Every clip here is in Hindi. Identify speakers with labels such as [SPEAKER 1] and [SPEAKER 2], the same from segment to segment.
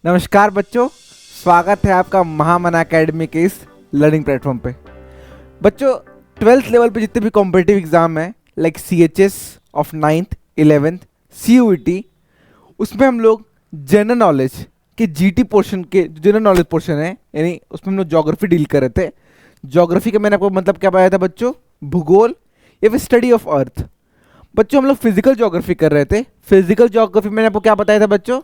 [SPEAKER 1] नमस्कार बच्चों, स्वागत है आपका महामना एकेडमी के इस लर्निंग प्लेटफॉर्म पे। बच्चों, 12th लेवल पे जितने भी कॉम्पिटिटिव एग्जाम हैं like CHS of 9th 11th CUET, उसमें हम लोग जनरल नॉलेज के GT पोर्शन के जनरल नॉलेज पोर्शन है, यानी उसमें हम लोग ज्योग्राफी डील कर रहे थे। ज्योग्राफी का मैंने आपको मतलब क्या बताया था बच्चों? भूगोल या फिर स्टडी ऑफ अर्थ। बच्चों, हम लोग फिजिकल ज्योग्राफी कर रहे थे। फिजिकल ज्योग्राफी मैंने आपको क्या बताया था बच्चों?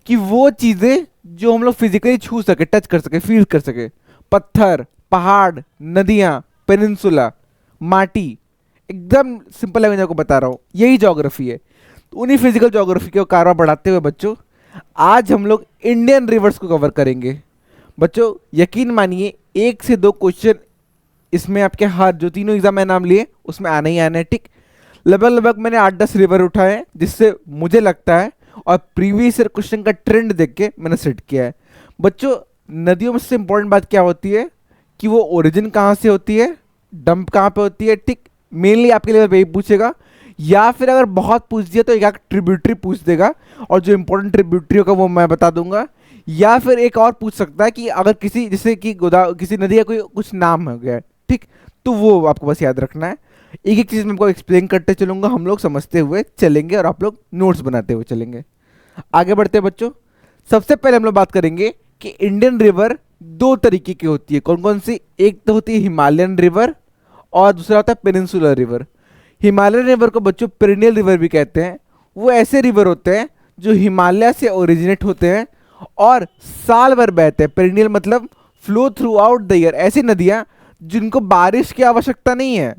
[SPEAKER 1] कि वो चीज़ें जो हम लोग फिजिकली छू सके, टच कर सके, फील कर सके, पत्थर, पहाड़, नदियाँ, पेनिनसुला, माटी, एकदम सिंपल लैंग्वेज आपको बता रहा हूँ, यही ज्योग्राफी है। तो उन्हीं फिजिकल ज्योग्राफी को कारवा बढ़ाते हुए बच्चों, आज हम लोग इंडियन रिवर्स को कवर करेंगे। बच्चों, यकीन मानिए 1 से 2 क्वेश्चन इसमें आपके हर जो तीनों एग्जाम में नाम लिए उसमें आने ही आने, ठीक। लगभग लगभग मैंने 8-10 रिवर उठाए हैं, जिससे मुझे लगता है और प्रीवियस ईयर क्वेश्चन का ट्रेंड देख के मैंने सेट किया है। बच्चों, नदियों में सबसे इंपॉर्टेंट बात क्या होती है कि वो ओरिजिन कहाँ से होती है, डंप कहाँ पे होती है, ठीक। मेनली आपके लेवल पे ही पूछेगा, या फिर अगर बहुत पूछ दिया तो एक ट्रिब्यूटरी पूछ देगा, और जो इंपॉर्टेंट ट्रिब्यूटरी होगा वो मैं बता दूंगा। या फिर एक और पूछ सकता है कि अगर किसी जैसे कि किसी नदी का कोई कुछ नाम हो गया है, ठीक, तो वो आपको बस याद रखना है। एक एक चीज़ मैं आपको एक्सप्लेन करते चलूंगा, हम लोग समझते हुए चलेंगे और आप लोग नोट्स बनाते हुए चलेंगे। आगे बढ़ते हैं बच्चों। सबसे पहले हम लोग बात करेंगे कि इंडियन रिवर 2 तरीके की होती है। कौन कौन सी? एक तो होती है हिमालयन रिवर और दूसरा होता है पेनिनसुलर रिवर। हिमालयन रिवर को बच्चों पेरिनियल रिवर भी कहते हैं। वो ऐसे रिवर होते हैं जो हिमालय से ओरिजिनेट होते हैं और साल भर बहते हैं। पेरिनियल मतलब flow through out the year. ऐसी नदियाँ जिनको बारिश की आवश्यकता नहीं है,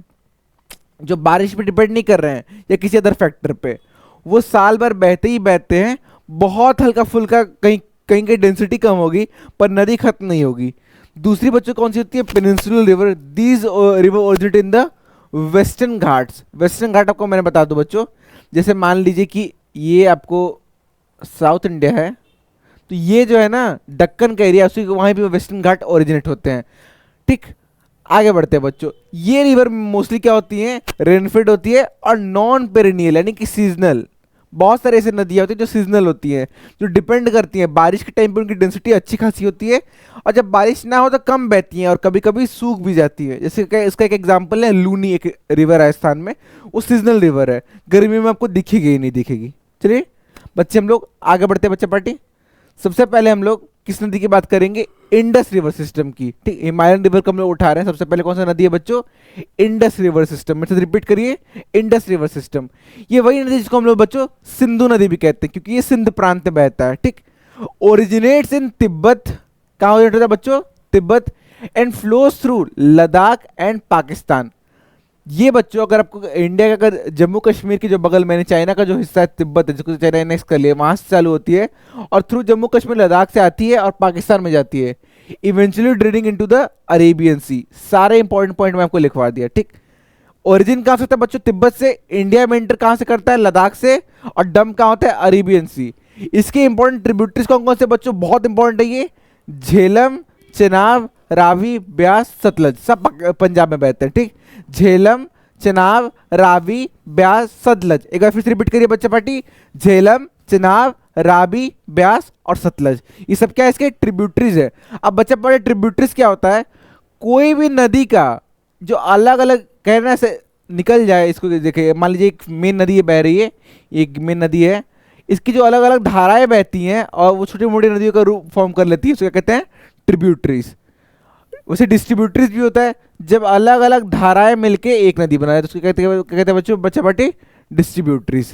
[SPEAKER 1] जो बारिश पे डिपेंड नहीं कर रहे हैं या किसी अदर फैक्टर पे, वो साल भर बहते ही बहते हैं। बहुत हल्का फुल्का, कहीं कहीं की डेंसिटी कम होगी पर नदी खत्म नहीं होगी। दूसरी बच्चों कौन सी होती है? Peninsular river. These river originate in the western Ghats. Western Ghat आपको मैंने बता दूं बच्चों, जैसे मान लीजिए कि ये आपको साउथ इंडिया है, तो ये जो है ना दक्कन का एरिया, उसी वहीं पे वेस्टर्न घाट ओरिजिनेट होते हैं, ठीक। आगे बढ़ते हैं बच्चों। ये रिवर मोस्टली क्या होती हैं? रेनफेड होती है और नॉन पेरिनियल यानी कि सीजनल। बहुत सारे ऐसे नदियाँ होती हैं जो सीजनल होती हैं, जो डिपेंड करती हैं बारिश के टाइम पे, उनकी डेंसिटी अच्छी खासी होती है, और जब बारिश ना हो तो कम बहती हैं और कभी कभी सूख भी जाती है। जैसे इसका एक एग्जाम्पल है लूनी, एक रिवर राजस्थान में, वो सीजनल रिवर है, गर्मी में आपको दिखेगी ही नहीं दिखेगी। चलिए बच्चे, हम लोग आगे बढ़ते हैं बच्चे पार्टी। सबसे पहले हम लोग किस नदी की बात करेंगे? इंडस रिवर सिस्टम की, ठीक। हिमालयन रिवर को हम लोग उठा रहे हैं। सबसे पहले कौन सा नदी है बच्चों? Indus river system. मेरे से रिपीट करिए, इंडस रिवर सिस्टम। ये वही नदी जिसको हम लोग बच्चों सिंधु नदी भी कहते हैं, क्योंकि ये सिंध प्रांत में बहता है, ठीक। ओरिजिनेट्स इन तिब्बत। कहाँ ओरिजिनेट होता है बच्चों? Tibet. And flows through Ladakh and Pakistan. ये बच्चों, अगर आपको इंडिया का, अगर जम्मू कश्मीर के जो बगल में चाइना का जो हिस्सा है तिब्बत है, जिसको चाइना नेक्स्ट कर लिया, वहां से चालू होती है और थ्रू जम्मू कश्मीर लद्दाख से आती है और पाकिस्तान में जाती है, eventually draining into the Arabian sea. सारे इंपॉर्टेंट पॉइंट मैं आपको लिखवा दिया, ठीक। ओरिजिन कहाँ से होता है बच्चों? तिब्बत से। इंडिया में एंटर कहाँ से करता है? लद्दाख से। और डंप कहाँ होता है? अरेबियन सी। इसके इंपॉर्टेंट ट्रिब्यूटरीज कौन कौन से बच्चों? बहुत इंपॉर्टेंट है ये। झेलम, चेनाब, रावी, ब्यास, सतलज, सब पंजाब में बहते हैं, ठीक। झेलम, चेनाब, रावी, ब्यास, सतलज। एक बार फिर से रिपीट करिए बच्चा पार्टी। झेलम, चेनाब, रावी, ब्यास और सतलज, ये सब क्या है? इसके ट्रिब्यूटरीज है। अब बच्चा पढ़े ट्रिब्यूटरीज क्या होता है? कोई भी नदी का जो अलग अलग कहना से निकल जाए, इसको देखिए, मान लीजिए एक मेन नदी बह रही है, एक मेन नदी है, इसकी जो अलग अलग धाराएं बहती हैं और वो छोटी मोटी नदियों का रूप फॉर्म कर लेती है, उसको क्या कहते हैं? ट्रिब्यूटरीज। वैसे डिस्ट्रीब्यूटरीज भी होता है, जब अलग अलग धाराएं मिलके एक नदी बनाए तो उसको कहते हैं बच्चों, बच्चा पार्टी, डिस्ट्रीब्यूटरीज।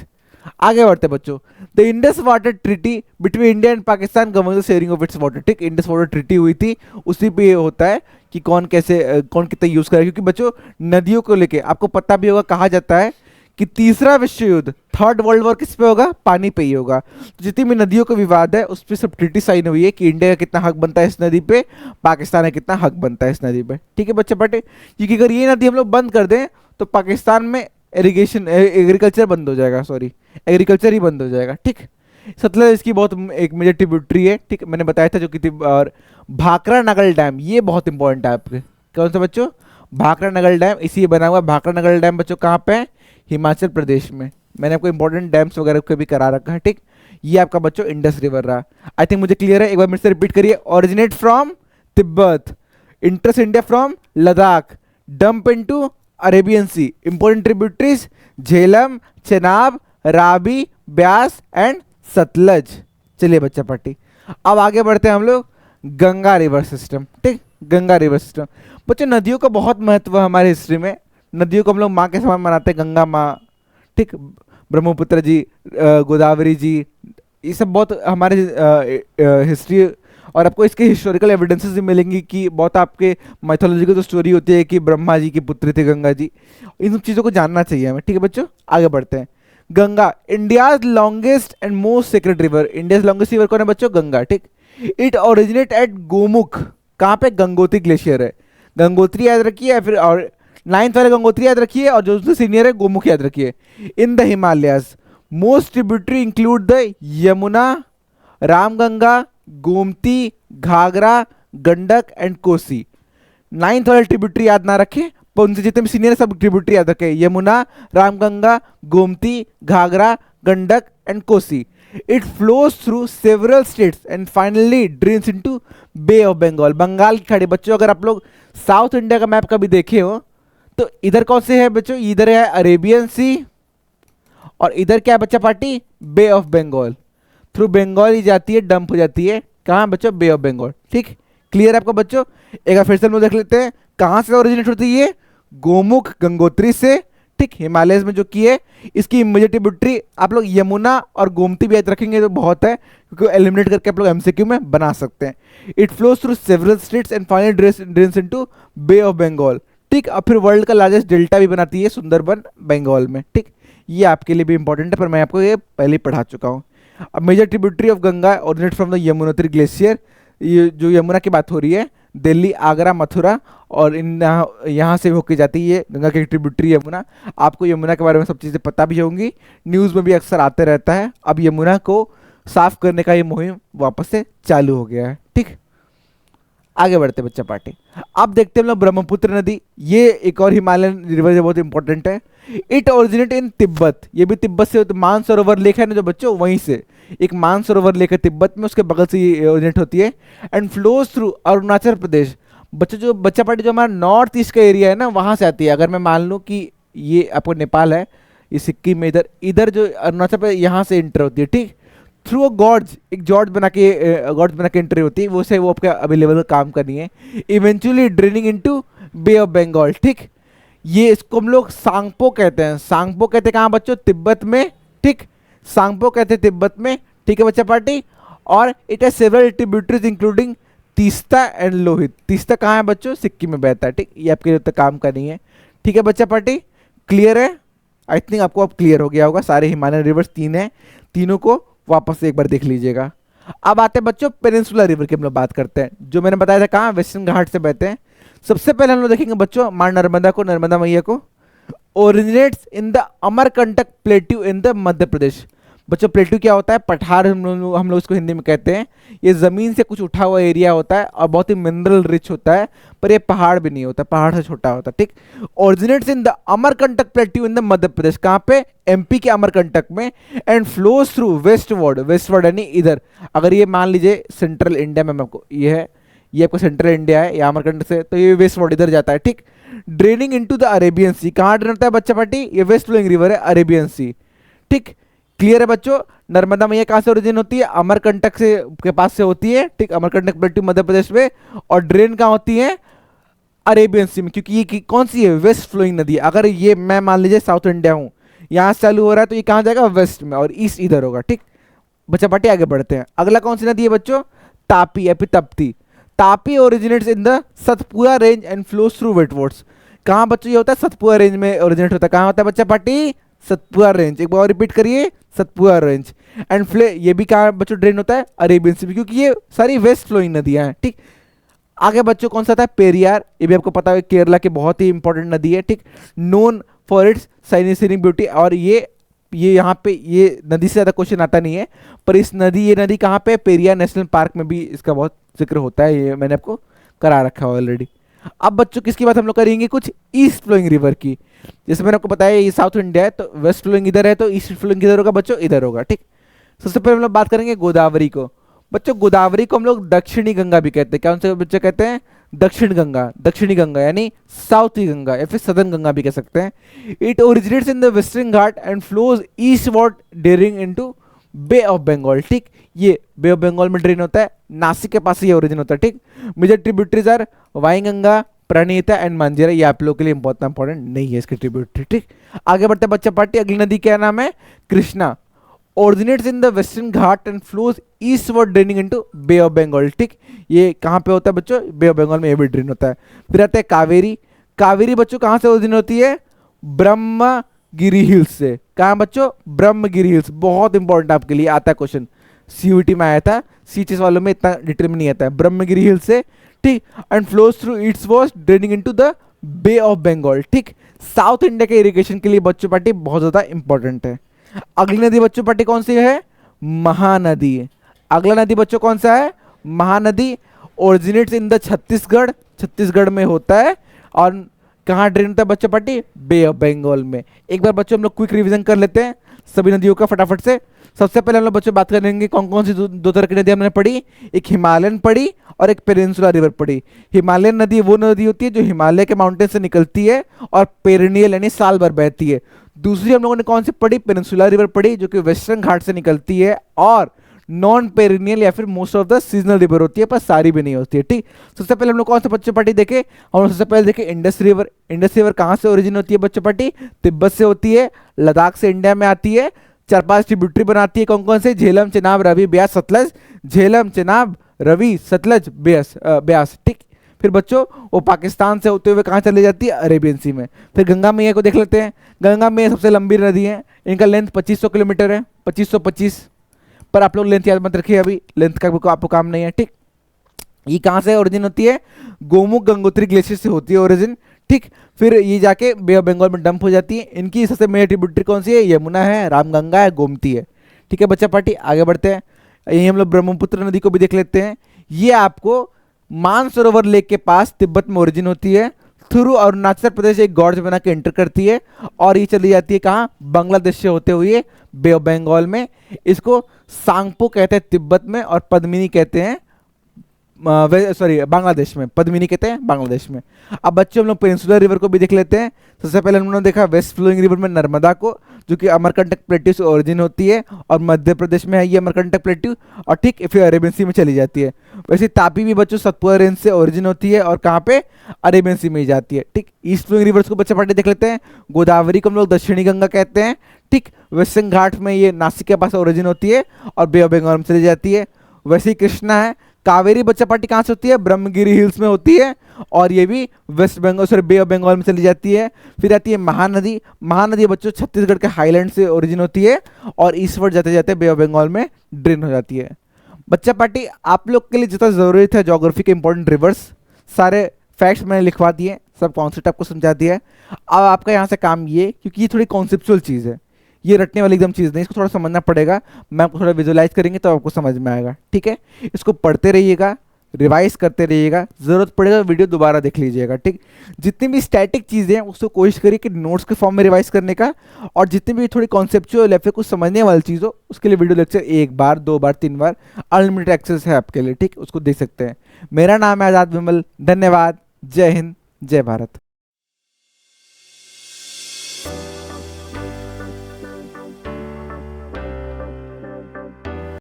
[SPEAKER 1] आगे बढ़ते हैं बच्चों। The Indus water treaty between India and Pakistan govern the sharing of its water, ठीक। इंडस वाटर ट्रीटी हुई थी, उसी पे ये होता है कि कौन कैसे कौन कितना यूज करे, क्योंकि बच्चों नदियों को लेके आपको पता भी होगा, कहा जाता है कि तीसरा विश्व युद्ध, थर्ड वर्ल्ड वॉर किस पे होगा? पानी पे ही होगा। तो जितनी भी नदियों का विवाद है उस पर सब ट्रीटी साइन हुई है कि इंडिया का कितना हक बनता है इस नदी पे, पाकिस्तान का कितना हक बनता है इस नदी पे, ठीक है बच्चे पटे। क्योंकि अगर ये नदी हम लोग बंद कर दें तो पाकिस्तान में इरिगेशन, एग्रीकल्चर बंद हो जाएगा, सॉरी, एग्रीकल्चर ही बंद हो जाएगा, ठीक। सतलज इसकी बहुत एक मेजर ट्रिब्यूटरी है, ठीक। मैंने बताया था जो कि और भाखरा नगर डैम, ये बहुत इंपॉर्टेंट है आपके। कौन सा बच्चों? भाखरा नगर डैम। इसी बना हुआ भाखरा नगर डैम बच्चों कहाँ पे है? हिमाचल प्रदेश में। मैंने आपको इंपॉर्टेंट डैम्स वगैरह को भी करा रखा है, ठीक। ये आपका बच्चों इंडस रिवर रहा। आई थिंक मुझे क्लियर है, एक बार मेरे से रिपीट करिए। Originate from Tibet, enters India from Ladakh, dump into Arabian Sea, important tributaries Jhelum, Chenab, Ravi, Beas and Sutlej. चलिए बच्चा पार्टी, अब आगे बढ़ते हैं हम लोग गंगा रिवर सिस्टम। ठीक, गंगा रिवर सिस्टम बच्चों, नदियों का बहुत महत्व है हमारे हिस्ट्री में। नदियों को हम लोग माँ के समान मनाते हैं, गंगा माँ, ठीक, ब्रह्मपुत्र जी, गोदावरी जी, ये सब बहुत हमारे हिस्ट्री, और आपको इसके हिस्टोरिकल एविडेंसेस भी मिलेंगी कि बहुत आपके माइथोलॉजिकल जो स्टोरी होती है कि ब्रह्मा जी की पुत्री थी गंगा जी। इन सब चीज़ों को जानना चाहिए हमें। ठीक है बच्चों, आगे बढ़ते हैं। Ganga, India's longest and most sacred river. India's longest river कौन है बच्चों? गंगा। ठीक, इट ओरिजिनेट एट गोमुख, कहाँ पे? गंगोत्री ग्लेशियर है। गंगोत्री याद रखिए, या फिर और 9th वाले गंगोत्री याद रखिए, और जो उससे सीनियर है गोमुख याद रखिए। In the Himalayas most tributary include the Yamuna, Ramganga, Gomti, Ghaghara, Gandak and Kosi. 9th वाले ट्रिब्यूटरी याद ना रखें, पर उनसे जितने भी सीनियर सब ट्रिब्यूटरी याद रखें, Yamuna, Ramganga, Gomti, Ghaghara, Gandak and Kosi. It flows through several states and finally drains into Bay of Bengal. Bengal की खाड़ी बच्चों, अगर आप लोग साउथ इंडिया का मैप कभी देखे हो तो इधर कौन से है बच्चों? इधर है अरेबियन सी, और इधर क्या है बच्चा party? Bay of Bengal. Through Bengal ही जाती है, डंप हो जाती है कहाँ बच्चों? Bay of Bengal. ठीक, क्लियर है आपको बच्चों? एक बार फिर से हम लोग देख लेते हैं कहाँ से ओरिजिनेट होती है। गोमुख, गंगोत्री से। ठीक, हिमालयस में जो की है, इसकी इमीडिएट ट्रिब्यूटरी आप लोग यमुना और गोमती भी याद रखेंगे तो बहुत है, क्योंकि एलिमिनेट करके आप लोग एमसीक्यू में बना सकते हैं। It flows through several states and finally drains into Bay of Bengal. ठीक, और फिर वर्ल्ड का लार्जेस्ट डेल्टा भी बनाती है सुंदरबन बंगाल में। ठीक, ये आपके लिए भी इंपॉर्टेंट है, पर मैं आपको ये पहले ही पढ़ा चुका हूँ। अब major tributary of Ganga originate from the Yamunotri glacier. ये जो यमुना की बात हो रही है, दिल्ली, आगरा, मथुरा, और इन यहाँ से होके जाती है गंगा की ट्रिब्यूटरी यमुना। आपको यमुना के बारे में सब चीज़ें पता भी होंगी, न्यूज़ में भी अक्सर आते रहता है। अब यमुना को साफ करने का ये मुहिम वापस से चालू हो गया है। ठीक, आगे बढ़ते बच्चा पार्टी। अब देखते हैं हम लोग ब्रह्मपुत्र नदी। ये एक और हिमालयन रिवर है, बहुत इंपॉर्टेंट है। इट ओरिजिनेट इन तिब्बत, ये भी तिब्बत से, तो मानसरोवर लेक है ना जो बच्चों, वहीं से एक मानसरोवर लेक है तिब्बत में, उसके बगल से ये ओरिजिनेट होती है। And flows through Arunachal Pradesh. बच्चों, जो बच्चा पार्टी जो हमारा नॉर्थ ईस्ट का एरिया है ना, वहाँ से आती है। अगर मैं मान लूँ कि ये आपको नेपाल है, ये सिक्किम में, इधर इधर जो अरुणाचल प्रदेश यहाँ से इंटर होती है। ठीक, थ्रू गॉड्स, एक जॉर्ज बना के एंट्री होती है, वो से वो आपका अवेलेबल काम करनी है। Eventually draining into Bay of Bengal. ठीक, ये इसको हम लोग सांगपो कहते हैं। सांगपो कहते हैं कहाँ बच्चों? तिब्बत में। ठीक, सांगपो कहते हैं तिब्बत में। ठीक है बच्चा पार्टी, और it has several tributaries including Teesta and Lohit. Teesta कहाँ है बच्चों? सिक्किम में बहता है। ठीक, ये आपके लिए काम करनी है। ठीक है बच्चा पार्टी, क्लियर है? आई थिंक आपको अब क्लियर हो गया होगा। सारे हिमालयन रिवर्स 3 हैं, तीनों को वापस से एक बार देख लीजिएगा। अब आते हैं बच्चों पेनिनसुला रिवर की हम लोग बात करते हैं, जो मैंने बताया था कहाँ? वेस्टर्न घाट से बहते हैं। सबसे पहले हम लोग देखेंगे बच्चों मां नर्मदा को, नर्मदा मैया को। Originates in the Amarkantak plateau in the Madhya Pradesh. बच्चों प्लेट्यू क्या होता है? पठार हम लोग इसको हिंदी में कहते हैं। ये ज़मीन से कुछ उठा हुआ एरिया होता है और बहुत ही मिनरल रिच होता है, पर ये पहाड़ भी नहीं होता, पहाड़ से छोटा होता है। ठीक, originates in the Amarkantak plateau in the Madhya Pradesh. कहाँ पे? एमपी के अमरकंटक में। एंड फ्लोज थ्रू वेस्टवर्ड यानी इधर। अगर ये मान लीजिए सेंट्रल इंडिया में, आपको ये है, ये आपका सेंट्रल इंडिया है, ये अमरकंटक से, तो ये वेस्टवर्ड इधर जाता है। ठीक, ड्रेनिंग इनटू द अरेबियन सी। कहाँ ड्रेन होता है बच्चा पार्टी? ये वेस्ट फ्लोइंग रिवर है, अरेबियन सी। ठीक, क्लियर है बच्चों? नर्मदा मैया कहाँ से ओरिजिन होती है? अमरकंटक से के पास से होती है। ठीक, अमरकंटक प्लेट्यू मध्य प्रदेश में, और ड्रेन कहाँ होती है? अरेबियन सी में, क्योंकि ये कौन सी है? वेस्ट फ्लोइंग नदी। अगर ये मैं मान लीजिए साउथ इंडिया हूँ, यहाँ से चालू हो रहा है, तो ये कहाँ जाएगा? वेस्ट में, और ईस्ट इधर होगा। ठीक बच्चा पार्टी, आगे बढ़ते हैं। अगला कौन सी नदी है बच्चों? तापी या फिर Tapti. Tapi originates in the Satpura range and flows through westwards. कहाँ बच्चों ये होता है? सतपुड़ा रेंज में ओरिजिनेट होता है। कहाँ होता है बच्चा पार्टी? सतपुड़ा रेंज। एक बार रिपीट करिए, सतपुड़ा रेंज। एंड ये भी कहाँ बच्चों ड्रेन होता है? अरेबियन सी, क्योंकि ये सारी वेस्ट फ्लोइंग नदियाँ हैं। ठीक, आगे बच्चों कौन सा था? पेरियार। ये भी आपको पता है केरला की बहुत ही इंपॉर्टेंट नदी है। ठीक, नोन फॉर इट्स साइनिक ब्यूटी। और ये यहाँ पे ये नदी से ज़्यादा क्वेश्चन आता नहीं है, पर ये नदी कहाँ पे? पेरियार नेशनल पार्क में भी इसका बहुत जिक्र होता है, ये मैंने आपको करा रखा है ऑलरेडी। अब बच्चों किसकी बात हम लोग करेंगे? कुछ ईस्ट फ्लोइंग रिवर की। जैसे मैंने आपको बताया ये साउथ इंडिया है, तो वेस्ट फ्लोइंग इधर है, तो ईस्ट फ्लोइंग इधर होगा बच्चों, इधर होगा। ठीक, सबसे पहले हम लोग बात करेंगे गोदावरी को। बच्चों गोदावरी को हम लोग दक्षिणी गंगा भी कहते हैं। क्या उनसे बच्चे कहते हैं? दक्षिण गंगा, दक्षिणी गंगा यानी साउथी गंगा या फिर सदर्न गंगा भी कह सकते हैं। It originates in the Western Ghat and flows eastward draining into Bay of Bengal. ठीक, ये बे ऑफ बंगाल में ड्रेन होता है, नासिक के पास ये ओरिजिन होता है। ठीक, major tributaries are Wainganga, Pranhita and Manjira. ये आप लोगों के लिए इंपॉर्टेंट नहीं है इसकी ट्रिब्यूटरी। ठीक, आगे बढ़ते हैं बच्चा पार्टी। अगली नदी क्या नाम है? Krishna. Originates in the Western Ghat and flows eastward draining into Bay of Bengal. ठीक, ये कहाँ पे होता है बच्चों? बे ऑफ बंगाल में ये भी ड्रेन होता है। फिर आता है कावेरी। कावेरी बच्चों कहाँ से ओरिजिन होती है? ब्रह्मगिरी हिल्स से। कहाँ बच्चों? ब्रह्मगिरी हिल्स। बहुत इंपॉर्टेंट आपके लिए आता है क्वेश्चन, सीयूटी में आया था, सीएचएस वालों में इतना डिटेल में नहीं आता है। ब्रह्मगिरी हिल्स से। ठीक, and flows through its was draining into the Bay of Bengal. ठीक, साउथ इंडिया के इरिगेशन के लिए बच्चों पार्टी बहुत ज्यादा इंपॉर्टेंट है। अगली नदी बच्चों पार्टी कौन सी है? महानदी। अगला नदी बच्चों कौन सा है? Mahanadi. Originates in the Chhattisgarh, Chhattisgarh में होता है। और कहाँ ड्रेन होता है बच्चों पार्टी? बे ऑफ बंगाल में। एक बार बच्चों हम लोग क्विक रिवीजन कर लेते हैं सभी नदियों का फटाफट से। सबसे पहले हम लोग बच्चों बात करेंगे कौन कौन सी दो तरह की नदियां हमने पढ़ी। एक हिमालयन पढ़ी और एक पेनिनसुला रिवर पढ़ी। हिमालयन नदी वो नदी होती है जो हिमालय के माउंटेन से निकलती है और पेरिनियल यानी साल भर बहती है। दूसरी हम लोगों ने कौन सी पढ़ी? पेनिनसुला रिवर पढ़ी जो कि वेस्टर्न घाट से निकलती है और नॉन पेरिनियल या फिर most of the seasonal river होती है, पर सारी भी नहीं होती है। ठीक, सबसे पहले हम लोग कौन से बच्चों पार्टी देखे? हम लोग सबसे पहले देखे इंडस रिवर। इंडस रिवर कहाँ से ओरिजिन होती है बच्चों पार्टी? तिब्बत से होती है, लद्दाख से इंडिया में आती है, 4-5 ट्रिब्यूटरी बनाती है। कौन कौन से? झेलम, चेनाब, रवि, ब्यास, सतलज। झेलम, चेनाब, रवि, सतलज, ब्यास। ठीक, फिर बच्चों वो पाकिस्तान से होते हुए कहाँ चली जाती है? अरेबियन सी में। फिर गंगा मैया को देख लेते हैं। गंगा मैया सबसे लंबी नदी है, इनका लेंथ 2500 किलोमीटर है, 2525। पर आप लोग लेंथ याद मत रखिए, अभी लेंथ का आपको काम नहीं है। ठीक, ये कहाँ से ओरिजिन होती है? गोमुख गंगोत्री ग्लेशियर से होती है ओरिजिन। ठीक, फिर ये जाके बे ऑफ बंगाल में डंप हो जाती है। इनकी सबसे मेजर ट्रिब्यूटरी कौन सी है? यमुना है, रामगंगा है, गोमती है। ठीक है बच्चा पार्टी, आगे बढ़ते हैं। यही हम लोग ब्रह्मपुत्र नदी को भी देख लेते हैं। ये आपको मानसरोवर लेक के पास तिब्बत में ओरिजिन होती है, थ्रू अरुणाचल प्रदेश एक गॉर्ज बना के एंटर करती है और ये चली जाती है कहाँ? बांग्लादेश से होते हुए बे ऑफ बंगाल में। इसको सांगपो कहते हैं तिब्बत में और पद्मिनी कहते हैं बांग्लादेश में। पद्मिनी कहते हैं बांग्लादेश में। अब बच्चों हम लोग पेनिनसुलर रिवर को भी देख लेते हैं। सबसे पहले हम लोगों ने देखा वेस्ट फ्लोइंग रिवर में नर्मदा को, जो कि अमरकंटक प्लेट्यू से ओरिजिन होती है और मध्य प्रदेश में है ये अमरकंटक प्लेट्यू, और ठीक फिर अरेबियन सी में चली जाती है। वैसे तापी भी बच्चों सतपुरा रेंज से ओरिजिन होती है और कहाँ पे? अरेबियन सी में ही जाती है। ठीक, ईस्ट फ्लोइंग रिवर्स को बच्चे पार्टी देख लेते हैं। गोदावरी को हम लोग दक्षिणी गंगा कहते हैं। ठीक, वेस्टर्न घाट में ये नासिक के पास ओरिजिन होती है और बे ऑफ बंगाल में चली जाती है। वैसे ही कृष्णा है। कावेरी बच्चा पार्टी कहाँ से होती है? ब्रह्मगिरी हिल्स में होती है और ये भी West Bengal sorry Bay of Bengal में चली जाती है। फिर आती है महानदी। महानदी बच्चों छत्तीसगढ़ के हाईलैंड से ओरिजिन होती है और ईस्टवर्ड जाते जाते बे ऑफ बंगाल में ड्रेन हो जाती है। बच्चा पार्टी आप लोग के लिए जितना जरूरी था ज्योग्राफी के इंपॉर्टेंट रिवर्स, सारे फैक्ट्स मैंने लिखवा दिए, सब कॉन्सेप्ट आपको समझा दिया है। अब आपका यहाँ से काम ये, क्योंकि ये थोड़ी कॉन्सेप्चुअल चीज़ है, ये रटने वाली एकदम चीज़ नहीं, इसको थोड़ा समझना पड़ेगा। मैं आपको थोड़ा विजुलाइज करेंगे तो आपको समझ में आएगा। ठीक है, इसको पढ़ते रहिएगा, रिवाइज करते रहिएगा, ज़रूरत पड़ेगा वीडियो दोबारा देख लीजिएगा। ठीक, जितनी भी स्टैटिक चीज़ें हैं उसको कोशिश करिए कि नोट्स के फॉर्म में रिवाइज करने का, और जितनी भी थोड़ी कॉन्सेप्चुअल या फिर कुछ समझने वाली चीज़ हो उसके लिए वीडियो लेक्चर 1 बार 2 बार 3 बार अनलिमिटेड एक्सेस है आपके लिए। ठीक, उसको देख सकते हैं। मेरा नाम है आज़ाद विमल। धन्यवाद। जय हिंद, जय भारत।